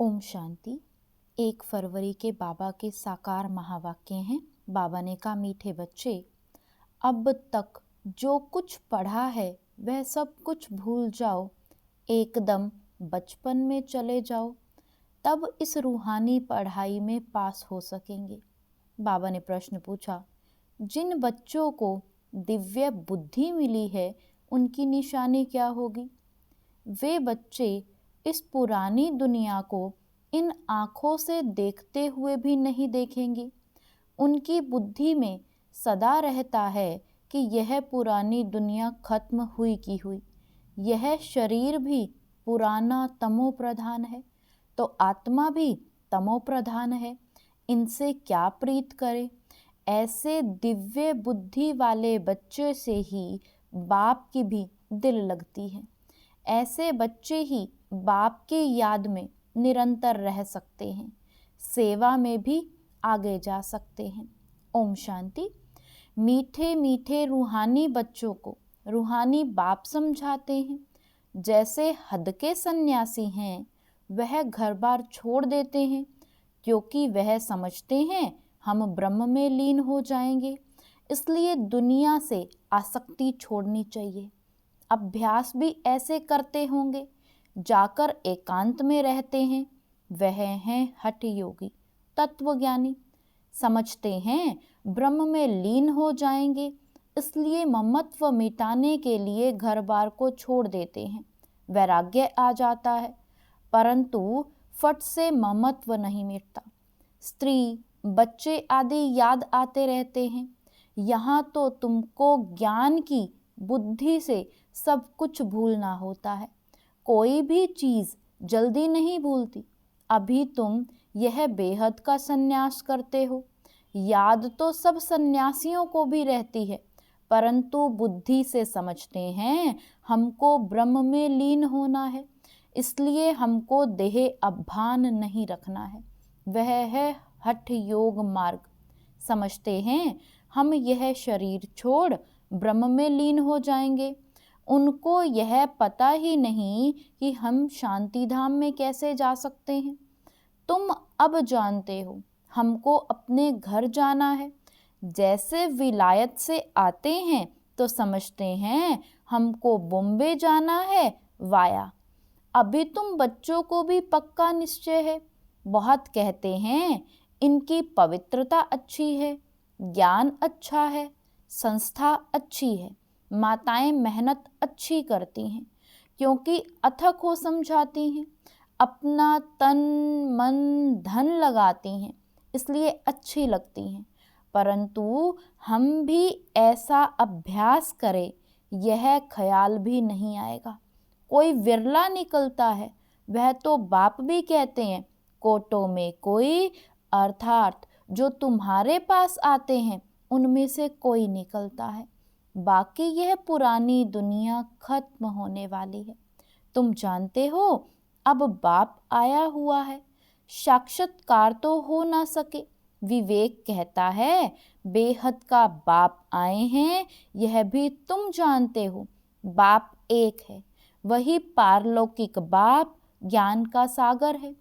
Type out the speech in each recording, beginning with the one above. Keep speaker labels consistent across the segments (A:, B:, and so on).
A: ओम शांति। 1 फरवरी के बाबा के साकार महावाक्य हैं। बाबा ने कहा, मीठे बच्चे, अब तक जो कुछ पढ़ा है वह सब कुछ भूल जाओ, एकदम बचपन में चले जाओ, तब इस रूहानी पढ़ाई में पास हो सकेंगे। बाबा ने प्रश्न पूछा, जिन बच्चों को दिव्य बुद्धि मिली है उनकी निशानी क्या होगी? वे बच्चे इस पुरानी दुनिया को इन आँखों से देखते हुए भी नहीं देखेंगे। उनकी बुद्धि में सदा रहता है कि यह पुरानी दुनिया खत्म हुई की हुई, यह शरीर भी पुराना तमो प्रधान है, तो आत्मा भी तमो प्रधान है, इनसे क्या प्रीत करे। ऐसे दिव्य बुद्धि वाले बच्चे से ही बाप की भी दिल लगती है। ऐसे बच्चे ही बाप की याद में निरंतर रह सकते हैं, सेवा में भी आगे जा सकते हैं। ओम शांति। मीठे मीठे रूहानी बच्चों को रूहानी बाप समझाते हैं। जैसे हद के सन्यासी हैं, वह घर बार छोड़ देते हैं क्योंकि वह समझते हैं हम ब्रह्म में लीन हो जाएंगे, इसलिए दुनिया से आसक्ति छोड़नी चाहिए। अभ्यास भी ऐसे करते होंगे, जाकर एकांत में रहते हैं। वह हैं हठ योगी, तत्वज्ञानी। समझते हैं ब्रह्म में लीन हो जाएंगे, इसलिए ममत्व मिटाने के लिए घर बार को छोड़ देते हैं। वैराग्य आ जाता है, परंतु फट से ममत्व नहीं मिटता। स्त्री, बच्चे आदि याद आते रहते हैं। यहाँ तो तुमको ज्ञान की बुद्धि से सब कुछ भूलना होता है। कोई भी चीज़ जल्दी नहीं भूलती। अभी तुम यह बेहद का संन्यास करते हो। याद तो सब सन्यासियों को भी रहती है, परंतु बुद्धि से समझते हैं हमको ब्रह्म में लीन होना है, इसलिए हमको देह अभान नहीं रखना है। वह है हठ योग मार्ग। समझते हैं हम यह शरीर छोड़ ब्रह्म में लीन हो जाएंगे। उनको यह पता ही नहीं कि हम शांति धाम में कैसे जा सकते हैं। तुम अब जानते हो हमको अपने घर जाना है। जैसे विलायत से आते हैं तो समझते हैं हमको बॉम्बे जाना है वाया। अभी तुम बच्चों को भी पक्का निश्चय है। बहुत कहते हैं इनकी पवित्रता अच्छी है, ज्ञान अच्छा है, संस्था अच्छी है, माताएं मेहनत अच्छी करती हैं क्योंकि अथक हो समझाती हैं, अपना तन मन धन लगाती हैं, इसलिए अच्छी लगती हैं। परंतु हम भी ऐसा अभ्यास करें, यह ख्याल भी नहीं आएगा। कोई विरला निकलता है। वह तो बाप भी कहते हैं कोटों में कोई, अर्थात जो तुम्हारे पास आते हैं उनमें से कोई निकलता है। बाकी यह पुरानी दुनिया खत्म होने वाली है। तुम जानते हो अब बाप आया हुआ है। साक्षात्कार तो हो ना सके। विवेक कहता है बेहद का बाप आए हैं, यह भी तुम जानते हो। बाप एक है, वही पारलौकिक बाप ज्ञान का सागर है।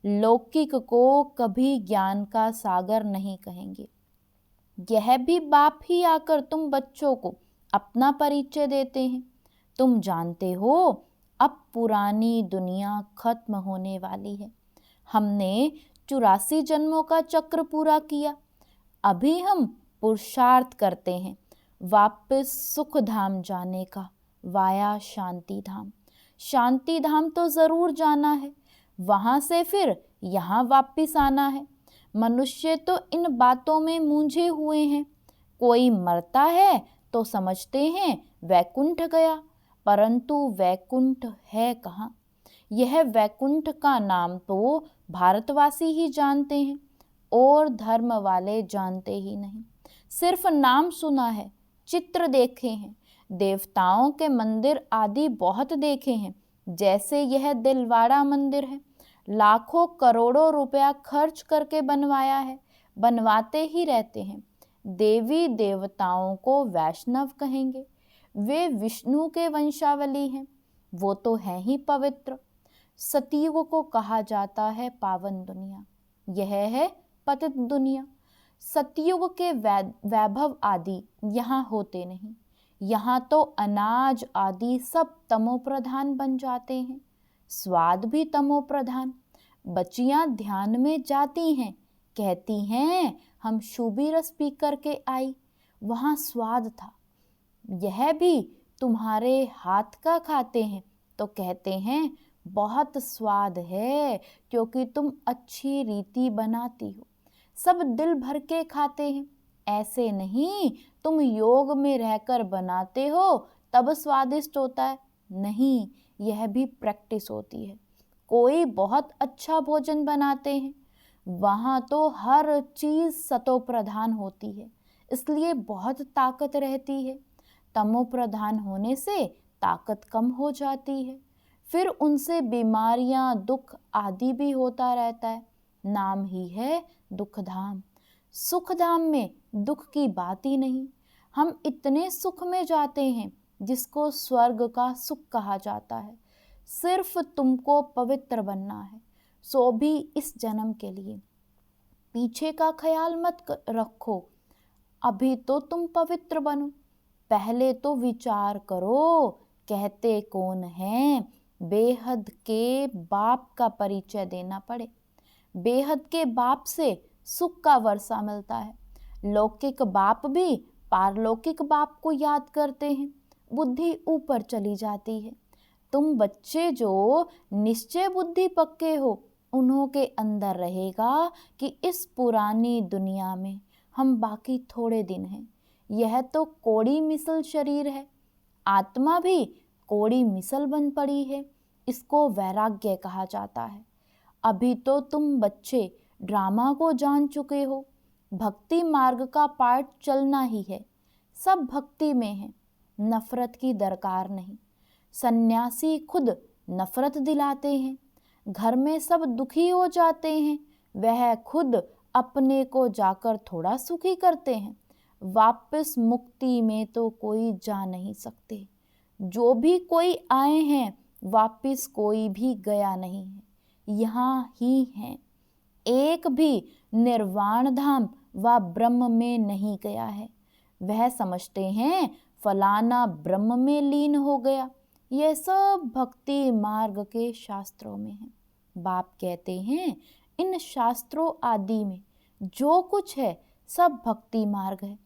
A: लौकिक को कभी ज्ञान का सागर नहीं कहेंगे। यह भी बाप ही आकर तुम बच्चों को अपना परिचय देते हैं। तुम जानते हो अब पुरानी दुनिया खत्म होने वाली है। हमने 84 जन्मों का चक्र पूरा किया। अभी हम पुरुषार्थ करते हैं वापस सुख धाम जाने का, वाया शांति धाम। शांति धाम तो ज़रूर जाना है, वहाँ से फिर यहाँ वापस आना है। मनुष्य तो इन बातों में मूंझे हुए हैं। कोई मरता है तो समझते हैं वैकुंठ गया, परंतु वैकुंठ है कहाँ? यह वैकुंठ का नाम तो भारतवासी ही जानते हैं और धर्म वाले जानते ही नहीं। सिर्फ नाम सुना है, चित्र देखे हैं, देवताओं के मंदिर आदि बहुत देखे हैं। जैसे यह दिलवाड़ा मंदिर है, लाखों करोड़ों रुपया खर्च करके बनवाया है, बनवाते ही रहते हैं। देवी देवताओं को वैष्णव कहेंगे, वे विष्णु के वंशावली हैं, वो तो हैं ही पवित्र। सतयुग को कहा जाता है पावन दुनिया, यह है पतित दुनिया। सतयुग के वैभव आदि यहाँ होते नहीं, यहाँ तो अनाज आदि सब तमो प्रधान बन जाते हैं, स्वाद भी तमो प्रधान। बच्चियां ध्यान में जाती हैं, कहती हैं हम शूबी रस पी करके आई, वहाँ स्वाद था। यह भी तुम्हारे हाथ का खाते हैं तो कहते हैं बहुत स्वाद है, क्योंकि तुम अच्छी रीति बनाती हो। सब दिल भर के खाते हैं, ऐसे नहीं तुम योग में रहकर बनाते हो तब स्वादिष्ट होता है, नहीं, यह भी प्रैक्टिस होती है। कोई बहुत अच्छा भोजन बनाते हैं, वहाँ तो हर चीज सतो प्रधान होती है, इसलिए बहुत ताकत रहती है। तमो प्रधान होने से ताकत कम हो जाती है, फिर उनसे बीमारियां, दुख आदि भी होता रहता है। नाम ही है दुखधाम। सुखधाम में दुख की बात ही नहीं। हम इतने सुख में जाते हैं जिसको स्वर्ग का सुख कहा जाता है। सिर्फ तुमको पवित्र बनना है, सो भी इस जन्म के लिए। पीछे का ख्याल मत रखो, अभी तो तुम पवित्र बनो। पहले तो विचार करो, कहते कौन हैं, बेहद के बाप का परिचय देना पड़े। बेहद के बाप से सुख का वर्षा मिलता है। लौकिक बाप भी पारलौकिक बाप को याद करते हैं, बुद्धि ऊपर चली जाती है। तुम बच्चे जो निश्चय बुद्धि पक्के हो, उन्हों के अंदर रहेगा कि इस पुरानी दुनिया में हम बाकी थोड़े दिन हैं। यह तो कोड़ी मिसल शरीर है, आत्मा भी कोड़ी मिसल बन पड़ी है, इसको वैराग्य कहा जाता है। अभी तो तुम बच्चे ड्रामा को जान चुके हो, भक्ति मार्ग का पाठ चलना ही है, सब भक्ति में है, नफरत की दरकार नहीं। सन्यासी खुद नफरत दिलाते हैं, घर में सब दुखी हो जाते हैं, वह खुद अपने को जाकर थोड़ा सुखी करते हैं। वापस मुक्ति में तो कोई जा नहीं सकते। जो भी कोई आए हैं वापस कोई भी गया नहीं है, यहाँ ही है। एक भी निर्वाण धाम व ब्रह्म में नहीं गया है। वह समझते हैं फलाना ब्रह्म में लीन हो गया। यह सब भक्ति मार्ग के शास्त्रों में है। बाप कहते हैं इन शास्त्रों आदि में जो कुछ है सब भक्ति मार्ग है।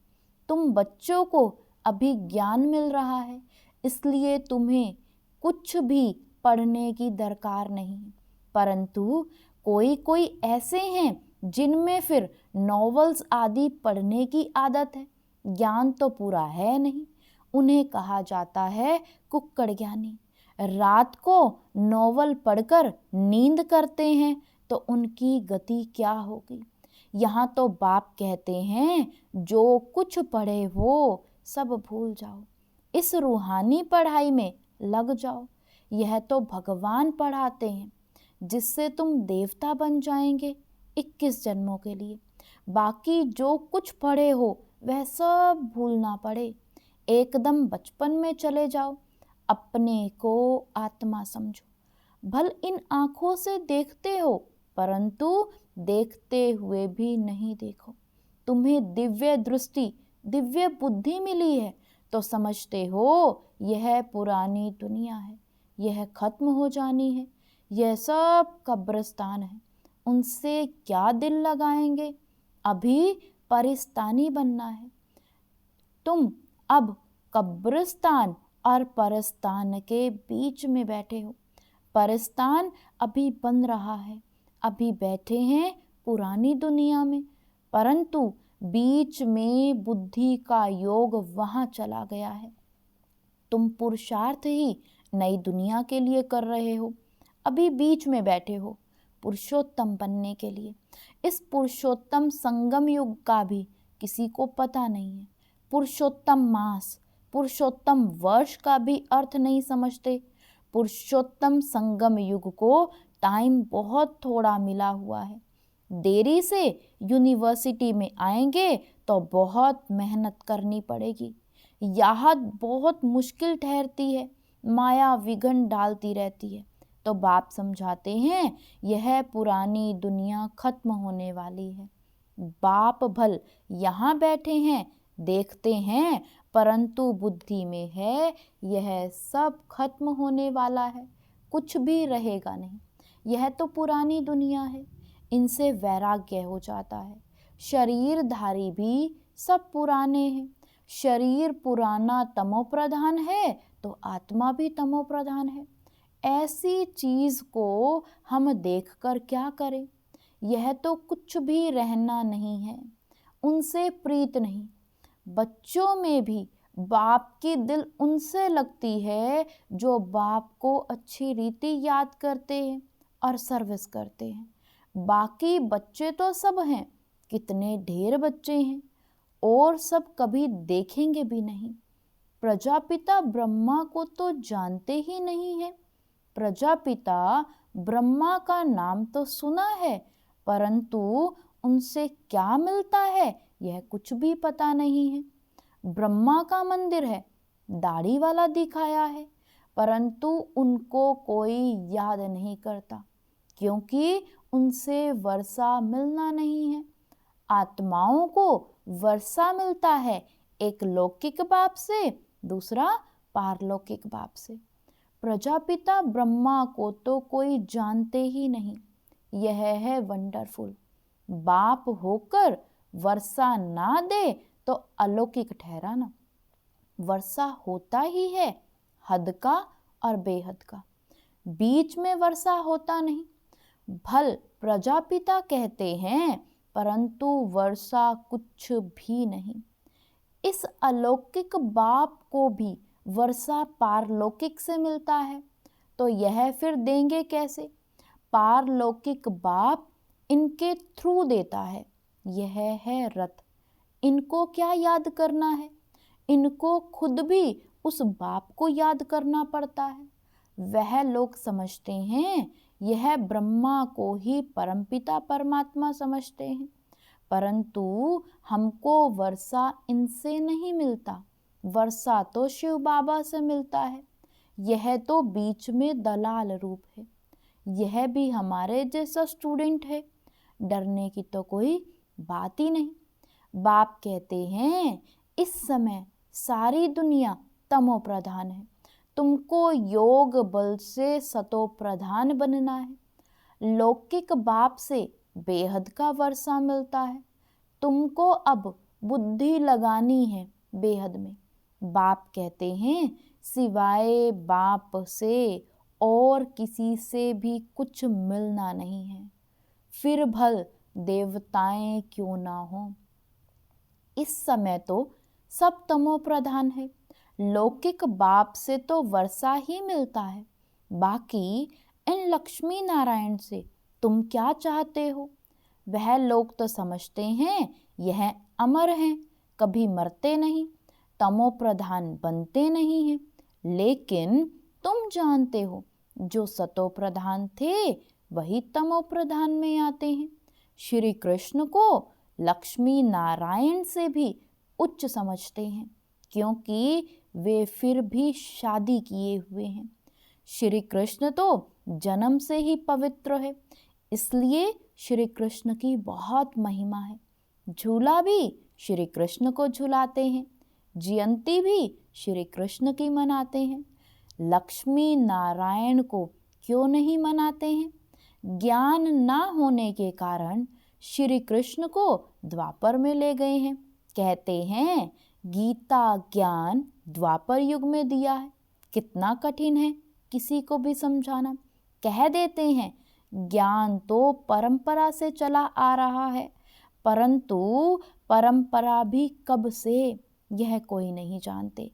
A: तुम बच्चों को अभी ज्ञान मिल रहा है, इसलिए तुम्हें कुछ भी पढ़ने की दरकार नहीं है। परंतु कोई कोई ऐसे हैं जिनमें फिर नॉवेल्स आदि पढ़ने की आदत है, ज्ञान तो पूरा है नहीं। उन्हें कहा जाता है कुक्कड़ ज्ञानी। रात को नॉवल पढ़कर नींद करते हैं तो उनकी गति क्या होगी। यहाँ तो बाप कहते हैं जो कुछ पढ़े हो सब भूल जाओ, इस रूहानी पढ़ाई में लग जाओ। यह तो भगवान पढ़ाते हैं, जिससे तुम देवता बन जाएंगे 21 जन्मों के लिए। बाकी जो कुछ पढ़े हो वह सब भूलना पड़े, एकदम बचपन में चले जाओ, अपने को आत्मा समझो। भल इन आँखों से देखते हो, परंतु देखते हुए भी नहीं देखो। तुम्हें दिव्य दृष्टि, दिव्य बुद्धि मिली है तो समझते हो यह पुरानी दुनिया है, यह खत्म हो जानी है, यह सब कब्रिस्तान है। उनसे क्या दिल लगाएंगे, अभी परिस्तानी बनना है। तुम अब कब्रिस्तान और परस्तान के बीच में बैठे हो। परस्तान अभी बन रहा है, अभी बैठे हैं पुरानी दुनिया में, परंतु बीच में बुद्धि का योग वहाँ चला गया है। तुम पुरुषार्थ ही नई दुनिया के लिए कर रहे हो, अभी बीच में बैठे हो पुरुषोत्तम बनने के लिए। इस पुरुषोत्तम संगम युग का भी किसी को पता नहीं है। पुरुषोत्तम मास, पुरुषोत्तम वर्ष का भी अर्थ नहीं समझते। पुरुषोत्तम संगम युग को टाइम बहुत थोड़ा मिला हुआ है। देरी से यूनिवर्सिटी में आएंगे तो बहुत मेहनत करनी पड़ेगी। याहद बहुत मुश्किल ठहरती है, माया विघ्न डालती रहती है। तो बाप समझाते हैं यह पुरानी दुनिया खत्म होने वाली है। बाप भल यहाँ बैठे हैं, देखते हैं, परंतु बुद्धि में है यह सब खत्म होने वाला है, कुछ भी रहेगा नहीं। यह तो पुरानी दुनिया है, इनसे वैराग्य हो जाता है। शरीरधारी भी सब पुराने हैं। शरीर पुराना तमो प्रधान है तो आत्मा भी तमो प्रधान है। ऐसी चीज को हम देखकर क्या करें? यह तो कुछ भी रहना नहीं है, उनसे प्रीत नहीं। बच्चों में भी बाप की दिल उनसे लगती है जो बाप को अच्छी रीति याद करते हैं और सर्विस करते हैं। बाकी बच्चे तो सब हैं, कितने ढेर बच्चे हैं, और सब कभी देखेंगे भी नहीं। प्रजापिता ब्रह्मा को तो जानते ही नहीं है। प्रजापिता ब्रह्मा का नाम तो सुना है, परंतु उनसे क्या मिलता है यह कुछ भी पता नहीं है। ब्रह्मा का मंदिर है, दाढ़ी वाला दिखाया है, परंतु उनको कोई याद नहीं करता, क्योंकि उनसे वर्षा मिलना नहीं है। आत्माओं को वर्षा मिलता है, एक लौकिक बाप से, दूसरा पारलौकिक बाप से। प्रजापिता ब्रह्मा को तो कोई जानते ही नहीं। यह है वंडरफुल। बाप होकर वर्षा ना दे तो अलौकिक ठहरा ना। वर्षा होता ही है हद का और बेहद का, बीच में वर्षा होता नहीं। भल प्रजापिता कहते हैं, परंतु वर्षा कुछ भी नहीं। इस अलौकिक बाप को भी वर्षा पारलौकिक से मिलता है, तो यह फिर देंगे कैसे? पारलौकिक बाप इनके थ्रू देता है। यह है रथ। इनको क्या याद करना है? इनको खुद भी उस बाप को याद करना पड़ता है। वह लोग समझते हैं यह ब्रह्मा को ही परमपिता परमात्मा समझते हैं, परंतु हमको वर्षा इनसे नहीं मिलता। वर्षा तो शिव बाबा से मिलता है। यह तो बीच में दलाल रूप है। यह भी हमारे जैसा स्टूडेंट है, डरने की तो कोई बात ही नहीं। बाप कहते हैं इस समय सारी दुनिया तमो प्रधान है, तुमको योग बल से सतो प्रधान बनना है। लौकिक बाप से बेहद का वर्षा मिलता है, तुमको अब बुद्धि लगानी है बेहद में। बाप कहते हैं सिवाय बाप से और किसी से भी कुछ मिलना नहीं है, फिर भल देवताएं क्यों ना हो। इस समय तो सब तमो प्रधान है। लौकिक बाप से तो वर्षा ही मिलता है, बाकी इन लक्ष्मी नारायण से तुम क्या चाहते हो? वह लोग तो समझते हैं यह अमर हैं, कभी मरते नहीं, तमो प्रधान बनते नहीं हैं। लेकिन तुम जानते हो जो सतो प्रधान थे वही तमो प्रधान में आते हैं। श्री कृष्ण को लक्ष्मी नारायण से भी उच्च समझते हैं, क्योंकि वे फिर भी शादी किए हुए हैं। श्री कृष्ण तो जन्म से ही पवित्र है, इसलिए श्री कृष्ण की बहुत महिमा है। झूला भी श्री कृष्ण को झुलाते हैं, जयंती भी श्री कृष्ण की मनाते हैं। लक्ष्मी नारायण को क्यों नहीं मनाते हैं? ज्ञान ना होने के कारण श्री कृष्ण को द्वापर में ले गए हैं। कहते हैं गीता ज्ञान द्वापर युग में दिया है। कितना कठिन है किसी को भी समझाना। कह देते हैं ज्ञान तो परंपरा से चला आ रहा है, परंतु परंपरा भी कब से यह कोई नहीं जानते।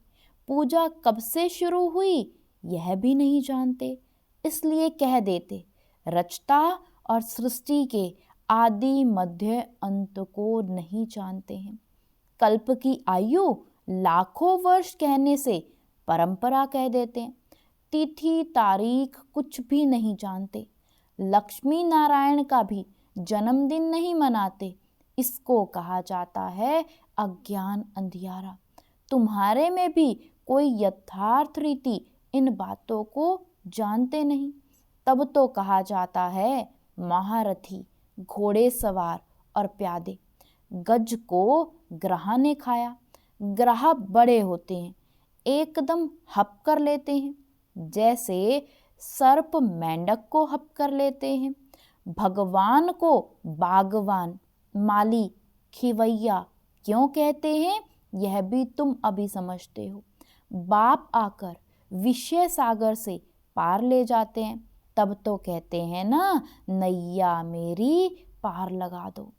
A: पूजा कब से शुरू हुई यह भी नहीं जानते, इसलिए कह देते रचता और सृष्टि के आदि मध्य अंत को नहीं जानते हैं। कल्प की आयु लाखों वर्ष कहने से परंपरा कह देते हैं। तिथि तारीख कुछ भी नहीं जानते। लक्ष्मी नारायण का भी जन्मदिन नहीं मनाते, इसको कहा जाता है अज्ञान अंधियारा। तुम्हारे में भी कोई यथार्थ रीति इन बातों को जानते नहीं। तब तो कहा जाता है महारथी, घोड़े सवार और प्यादे। गज को ग्रह ने खाया। ग्रह बड़े होते हैं, एकदम हप कर लेते हैं, जैसे सर्प मेंढक को हप कर लेते हैं। भगवान को बागवान, माली, खिवैया क्यों कहते हैं, यह भी तुम अभी समझते हो। बाप आकर विषय सागर से पार ले जाते हैं, तब तो कहते हैं ना, नैया मेरी पार लगा दो।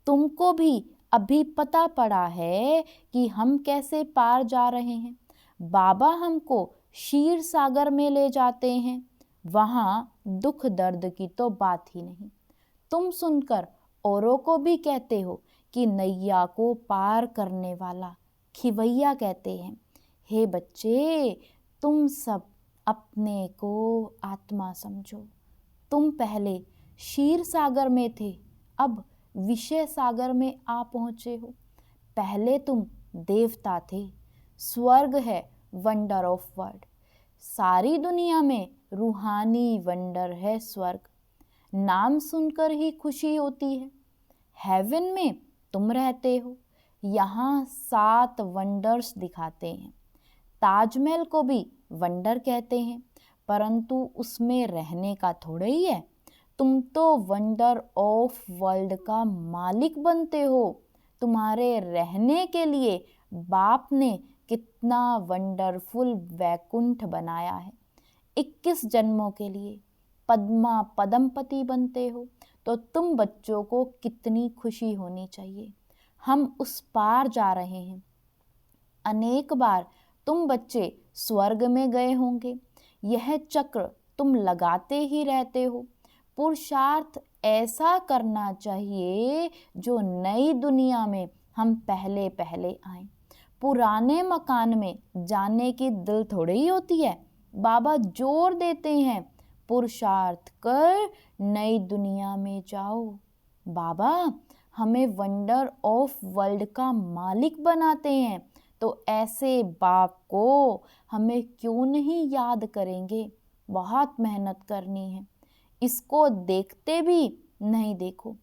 A: तुमको भी अभी पता पड़ा है कि हम कैसे पार जा रहे हैं। बाबा हमको क्षीर सागर में ले जाते हैं, वहाँ दुख दर्द की तो बात ही नहीं। तुम सुनकर औरों को भी कहते हो कि नैया को पार करने वाला खिवैया कहते हैं। हे बच्चे, तुम सब अपने को आत्मा समझो। तुम पहले क्षीर सागर में थे, अब विषय सागर में आ पहुँचे हो। पहले तुम देवता थे, स्वर्ग है वंडर ऑफ वर्ल्ड। सारी दुनिया में रूहानी वंडर है स्वर्ग। नाम सुनकर ही खुशी होती है। हेवन में तुम रहते हो, यहाँ 7 वंडर्स दिखाते हैं। ताजमहल को भी वंडर कहते हैं, परंतु उसमें रहने का थोड़ा ही है। तुम तो वंडर ऑफ वर्ल्ड का मालिक बनते हो। तुम्हारे रहने के लिए बाप ने कितना वंडरफुल वैकुंठ बनाया है। 21 जन्मों के लिए पद्मा पदमपति बनते हो, तो तुम बच्चों को कितनी खुशी होनी चाहिए। हम उस पार जा रहे हैं। अनेक बार तुम बच्चे स्वर्ग में गए होंगे। यह चक्र तुम लगाते ही रहते हो। पुरुषार्थ ऐसा करना चाहिए जो नई दुनिया में हम पहले पहले आए। पुराने मकान में जाने की दिल थोड़ी ही होती है। बाबा जोर देते हैं, पुरुषार्थ कर नई दुनिया में जाओ। बाबा हमें वंडर ऑफ वर्ल्ड का मालिक बनाते हैं, तो ऐसे बाप को हमें क्यों नहीं याद करेंगे। बहुत मेहनत करनी है, इसको देखते भी नहीं देखो।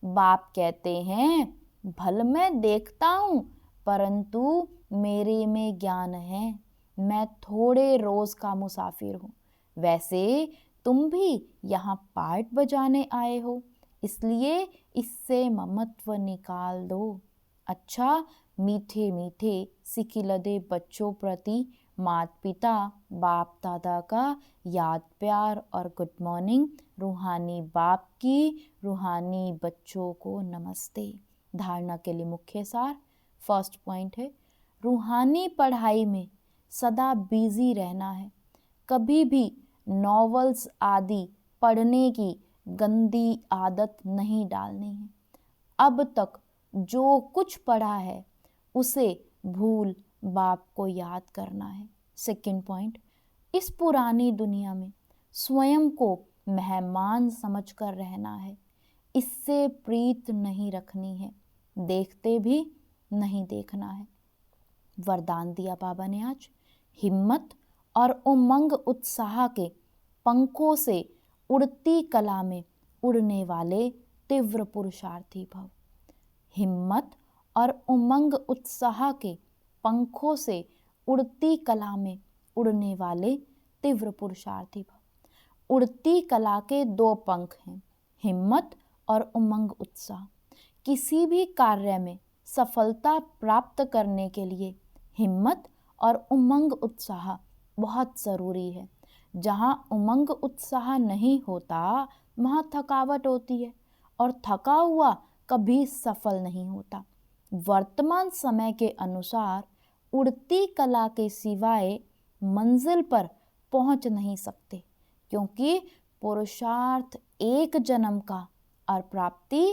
A: बाप कहते हैं, भल मैं देखता हूँ, परंतु मेरे में ज्ञान है। मैं थोड़े रोज का मुसाफिर हूँ। वैसे तुम भी यहाँ पार्ट बजाने आए हो, इसलिए इससे ममत्व निकाल दो। अच्छा, मीठे मीठे सिकिलदे बच्चों प्रति माता पिता बाप दादा का याद प्यार और गुड मॉर्निंग। रूहानी बाप की रूहानी बच्चों को नमस्ते। धारणा के लिए मुख्य सार। फर्स्ट पॉइंट है, रूहानी पढ़ाई में सदा बिजी रहना है। कभी भी नॉवेल्स आदि पढ़ने की गंदी आदत नहीं डालनी है। अब तक जो कुछ पढ़ा है उसे भूल बाप को याद करना है। सेकंड पॉइंट, इस पुरानी दुनिया में स्वयं को मेहमान समझकर रहना है। इससे प्रीत नहीं रखनी है, देखते भी नहीं देखना है। वरदान दिया बाबा ने आज, हिम्मत और उमंग उत्साह के पंखों से उड़ती कला में उड़ने वाले तीव्र पुरुषार्थी भव। हिम्मत और उमंग उत्साह के पंखों से उड़ती कला में उड़ने वाले तीव्र पुरुषार्थी भव। उड़ती कला के 2 पंख हैं, हिम्मत और उमंग उत्साह। किसी भी कार्य में सफलता प्राप्त करने के लिए हिम्मत और उमंग उत्साह बहुत ज़रूरी है। जहाँ उमंग उत्साह नहीं होता वहाँ थकावट होती है, और थका हुआ कभी सफल नहीं होता। वर्तमान समय के अनुसार उड़ती कला के सिवाय मंजिल पर पहुँच नहीं सकते, क्योंकि पुरुषार्थ 1 जन्म का और प्राप्ति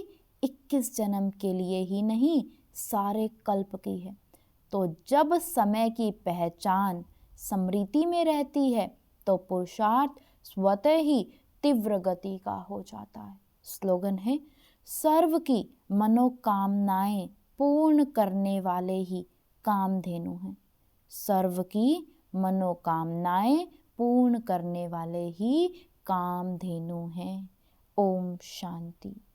A: 21 जन्म के लिए ही नहीं, सारे कल्प की है। तो जब समय की पहचान स्मृति में रहती है तो पुरुषार्थ स्वतः ही तीव्र गति का हो जाता है। स्लोगन है, सर्व की मनोकामनाएं पूर्ण करने वाले ही कामधेनु हैं। सर्व की मनोकामनाएं पूर्ण करने वाले ही कामधेनु हैं। ओम शांति।